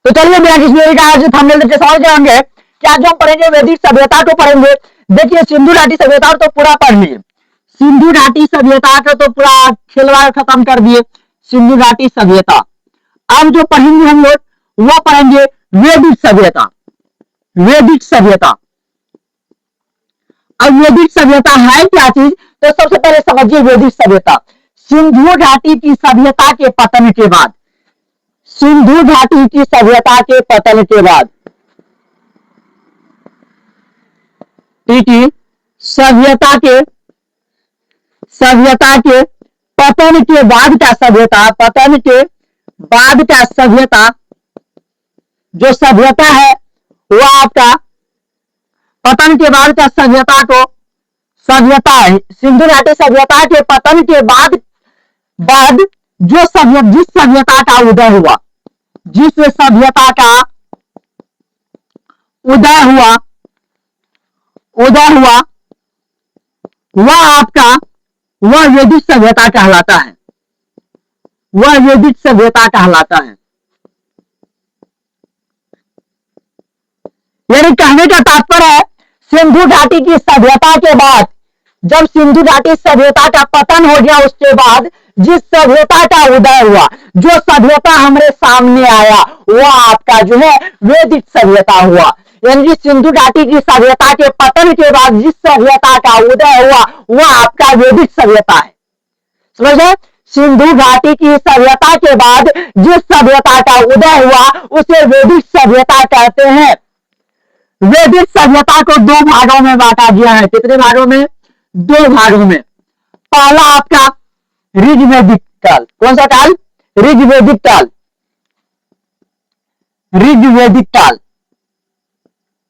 तो चलिए बिना किसी देरी का आज थंबनेल देख के सवाल करेंगे कि आज हम पढ़ेंगे वैदिक सभ्यता को पढ़ेंगे। देखिए सिंधु घाटी सभ्यता तो पूरा पढ़ लिए, सिंधु घाटी सभ्यता का तो पूरा खिलवाड़ खत्म कर दिए। सिंधु घाटी सभ्यता अब जो पढ़ेंगे हम लोग वो पढ़ेंगे वैदिक सभ्यता। वैदिक सभ्यता, अब वैदिक सभ्यता है क्या चीज, तो सबसे पहले समझिए वैदिक सभ्यता। सिंधु घाटी की सभ्यता के पतन के बाद, सिंधु घाटी की सभ्यता के पतन के बाद, सभ्यता के पतन के बाद का सभ्यता, पतन के बाद का सभ्यता, जो सभ्यता है वो आपका पतन के बाद का सभ्यता को सभ्यता है। सिंधु घाटी सभ्यता के पतन के बाद जो जिस सभ्यता का उदय हुआ, जिस सभ्यता का उदय हुआ वह आपका वह वैदिक सभ्यता कहलाता है। वह वैदिक सभ्यता कहलाता है। यानी कहने का तात्पर्य है सिंधु घाटी की सभ्यता के बाद, जब सिंधु घाटी सभ्यता का पतन हो गया उसके बाद जिस सभ्यता का उदय हुआ, जो सभ्यता हमारे सामने आया वह आपका जो है वैदिक सभ्यता हुआ। यानी सिंधु घाटी की सभ्यता के पतन के बाद जिस सभ्यता का उदय हुआ वह आपका वैदिक सभ्यता है। समझे, सिंधु घाटी की सभ्यता के बाद जिस सभ्यता का उदय हुआ उसे वैदिक सभ्यता कहते हैं। वैदिक सभ्यता को दो भागों में बांटा गया है। कितने भागों में? दो भागों में। पहला आपका ऋग्वैदिक काल। कौन सा काल? ऋग्वैदिक काल। ऋग्वैदिक काल,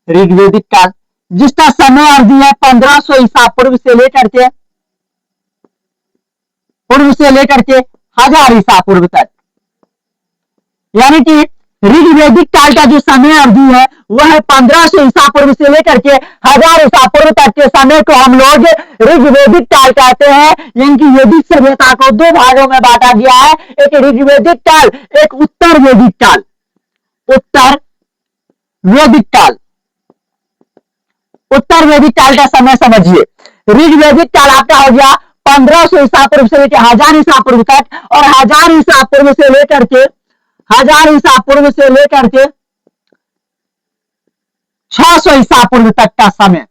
ऋग्वैदिक काल जिसका समय अवधि है 1500 ईसा पूर्व से लेकर के 1000 ईसा पूर्व तक। यानी कि ऋग्वैदिक काल का जो समय अवधि है वह है 1500 ईसा पूर्व से लेकर के 1000 ईसा पूर्व तक के समय को हम लोग ऋग्वैदिक काल कहते हैं। यानी कि वैदिक सभ्यता को दो भागों में बांटा गया है, एक ऋग्वैदिक काल, एक उत्तर वैदिक काल। उत्तर वैदिक काल, उत्तर वैदिक काल का समय समझिए। ऋग्वैदिक काल आपका हो गया 1500 ईसा पूर्व से लेकर 1000 ईसा पूर्व तक, और 1000 ईसा पूर्व से लेकर के 600 ईसा पूर्व तक का समय,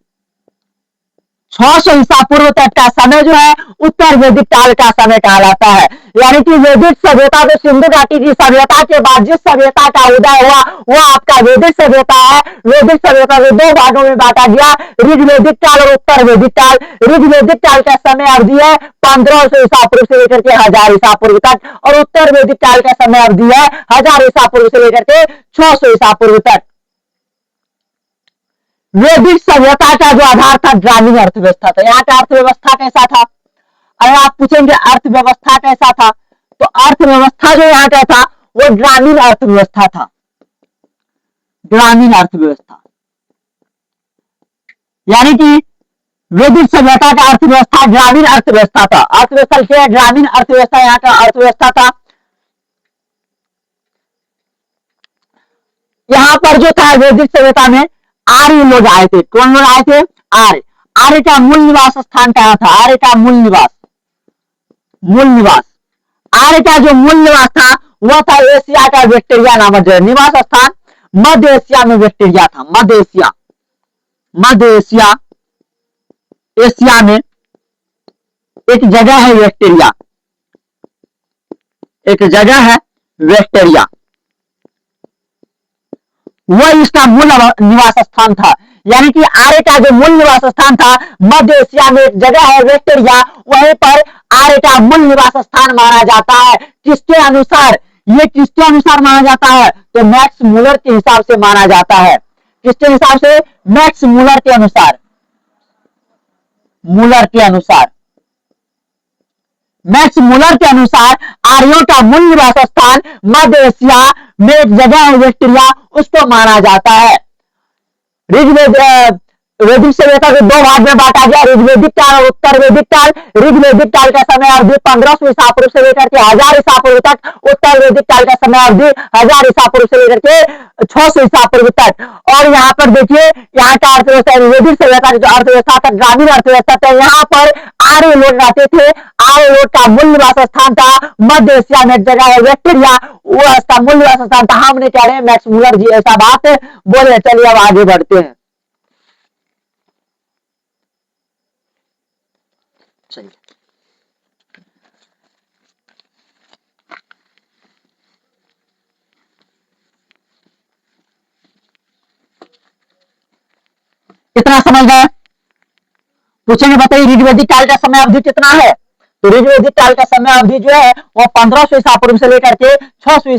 600 ईसा पूर्व तक का समय जो है उत्तर वैदिक काल का समय कहलाता है। यानी कि वैदिक सभ्यता तो सिंधु घाटी की सभ्यता के बाद जिस सभ्यता का उदय हुआ वह आपका वैदिक सभ्यता है। वैदिक सभ्यता को दो भागों में बांटा गया, ऋग्वैदिक काल और उत्तर वैदिक काल। ऋग्वैदिक काल का समय अवधि है 1500 ईसा पूर्व से लेकर के 1000 ईसा पूर्व तक, और उत्तर वैदिक काल का समय अवधि है 1000 ईसा पूर्व से लेकर के 600 ईसा पूर्व तक। वैदिक सभ्यता का जो आधार था ग्रामीण अर्थव्यवस्था था। यहाँ का अर्थव्यवस्था कैसा था? अगर आप पूछेंगे अर्थव्यवस्था कैसा था, तो अर्थव्यवस्था जो यहाँ का था वो ग्रामीण अर्थव्यवस्था था। ग्रामीण अर्थव्यवस्था यानी कि वैदिक सभ्यता का अर्थव्यवस्था ग्रामीण अर्थव्यवस्था था। अर्थव्यवस्था से ग्रामीण अर्थव्यवस्था यहाँ का अर्थव्यवस्था था। यहाँ पर जो था वैदिक सभ्यता में आर्य लोग आए थे। कौन लोग आए थे? आर्य। आर्य का मूल निवास स्थान कहाँ था? आर्य का मूल निवास आर्य का जो मूल निवास था वह था एशिया का बैक्टीरिया नामक जगह। निवास स्थान मध्य एशिया में बैक्टीरिया था। मध्य एशिया में एक जगह है बैक्टीरिया, वह इसका मूल निवास स्थान था। यानी कि आर्य का जो मूल निवास स्थान था मध्य एशिया में एक जगह है बैक्टीरिया, वहीं पर आर्य का मूल निवास स्थान माना जाता है। किसके अनुसार? ये किसके अनुसार माना जाता है? तो मैक्स मूलर के हिसाब से माना जाता है। किसके हिसाब से? मैक्स मूलर के अनुसार। मैक्स मूलर के अनुसार आर्यों का मूल निवास स्थान मध्य एशिया में एक जगह है बैक्टीरिया, उसको माना जाता है। वैदिक सभ्यता को दो भाग में बांटा गया, ऋग्वैदिक काल और उत्तर वैदिक काल। ऋग्वैदिक काल का समय अवधि 1500 ईसा पूर्व से लेकर के 1000 ईसा पूर्व तक। उत्तर वैदिक काल का समय अवधि 1000 ईसा पूर्व से लेकर के 600 ईसा पूर्व तक। और यहाँ पर देखिए, यहाँ का अर्थव्यवस्था वैदिक सभ्यता की जो अर्थव्यवस्था था, ग्रामीण अर्थव्यवस्था था। यहाँ पर आर्य लोग रहते थे। आर्य लोग का मूल निवास स्थान था मध्य एशिया में एक जगह है वेक्टोरिया, वो उसका मूल निवास स्थान था। हमने कह रहे हैं मैक्स मुलर जी ऐसा बात बोले। चलिए अब आगे बढ़ते हैं। चलिए कितना समझ गए? पूछेंगे बताइए ऋग्वैदिक काल का समय अवधि कितना है? तो ऋग्वैदिक काल का समय अवधि जो है वो 1500 ईसा पूर्व से लेकर के 600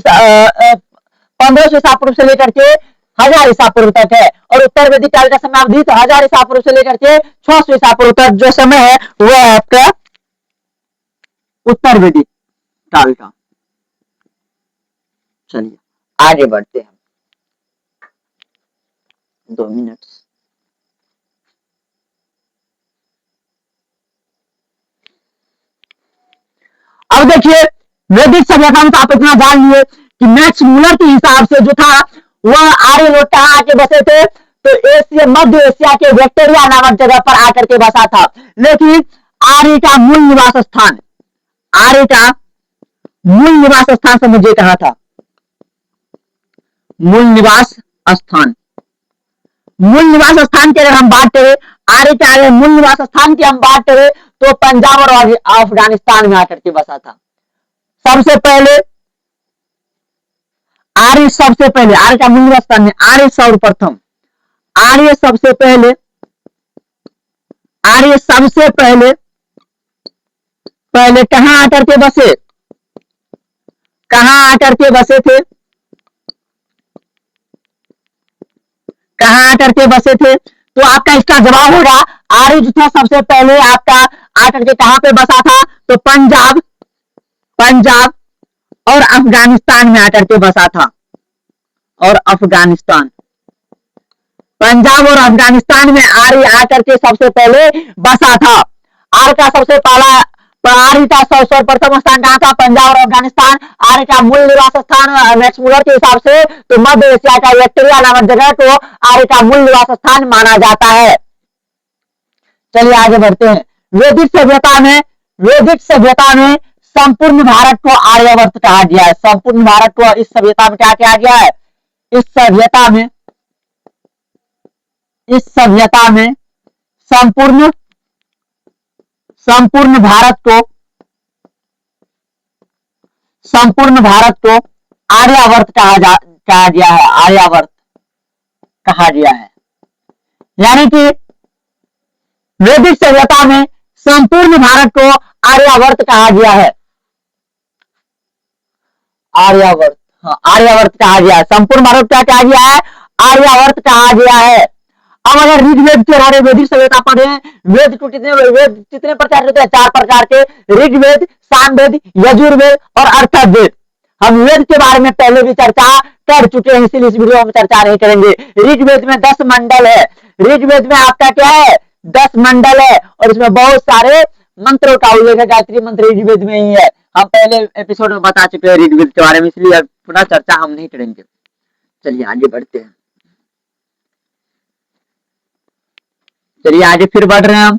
1500 ईसा पूर्व से लेकर के 1000 ईसा पूर्व तक है। और उत्तर वैदिक काल का समय अवधि तो 1000 ईसा पूर्व से लेकर के 600 ईसा पूर्व तक जो समय है वो है आपका उत्तर वैदिक काल का। चलिए आगे बढ़ते हैं। 2 मिनट। अब देखिए वैदिक सभ्यता में तो आप इतना जान लिए कि मैक्स मुलर के हिसाब से जो था वह आर्य लोग कहाँ आके बसे थे? तो एशिया मध्य एशिया के वेक्टोरिया नामक जगह पर आकर के बसा था। लेकिन आर्य का मूल निवास स्थान, आर्य का मूल निवास स्थान समझिए कहाँ था? मूल निवास स्थान, मूल निवास स्थान की अगर हम बात करें, आर्य के मूल निवास स्थान की हम बात करें तो पंजाब और अफगानिस्तान में आकर के बसा था। सबसे पहले आर्य, सबसे पहले आर्य का मूल निवास स्थान में आर्य सर्वप्रथम, आर्य सबसे पहले, आर्य सबसे पहले पहले कहां आकर के बसे? कहां आकर के बसे थे? कहां आकर के बसे थे? तो आपका इसका जवाब होगा आर्य जो था सबसे पहले आपका आकर के कहां पे बसा था? तो पंजाब, पंजाब और अफगानिस्तान में आकर के बसा था। और अफगानिस्तान, पंजाब और अफगानिस्तान में आर्य आकर के सबसे पहले बसा था। आर्य का सबसे पहला, आर्य का सर्वप्रथम स्थान कहां था? पंजाब और अफगानिस्तान। आर्य का मूल निवास स्थान मैक्स मुलर के हिसाब से तो मध्य एशिया का वेक्टोरिया नामक जगह को आर्य का मूल निवास स्थान माना जाता है। चलिए आगे बढ़ते हैं। वैदिक सभ्यता में, वैदिक सभ्यता में संपूर्ण भारत को आर्यावर्त कहा गया है। संपूर्ण भारत को इस सभ्यता में क्या कहा गया है? इस सभ्यता में, इस सभ्यता में संपूर्ण, संपूर्ण भारत को, संपूर्ण भारत को आर्यावर्त कहा गया है। आर्यावर्त कहा गया है। यानी कि वैदिक सभ्यता में संपूर्ण भारत को आर्यावर्त कहा गया है। आर्यावर्त, हाँ आर्यावर्त कहा गया है। संपूर्ण भारत क्या कहा गया है? आर्यावर्त कहा गया है। अब अगर ऋग्वेद के बारे में वैदिक सभ्यता पढ़े, वेद को कितने प्रकार के होते हैं? 4 प्रकार के, ऋग्वेद, सामवेद, यजुर्वेद और अर्थवेद। हम वेद के बारे में पहले भी चर्चा कर चुके हैं, इसीलिए इस वीडियो में चर्चा नहीं करेंगे। ऋग्वेद में 10 मंडल है। ऋग्वेद में आपका क्या है? 10 मंडल है और इसमें बहुत सारे मंत्रों का उल्लेख है। गायत्री मंत्र ऋग्वेद में ही है। हम पहले एपिसोड में बता चुके हैं ऋग्वेद के बारे में, इसलिए पुनः चर्चा हम नहीं करेंगे। चलिए आगे बढ़ते हैं। चलिए आगे फिर बढ़ रहे हैं हम।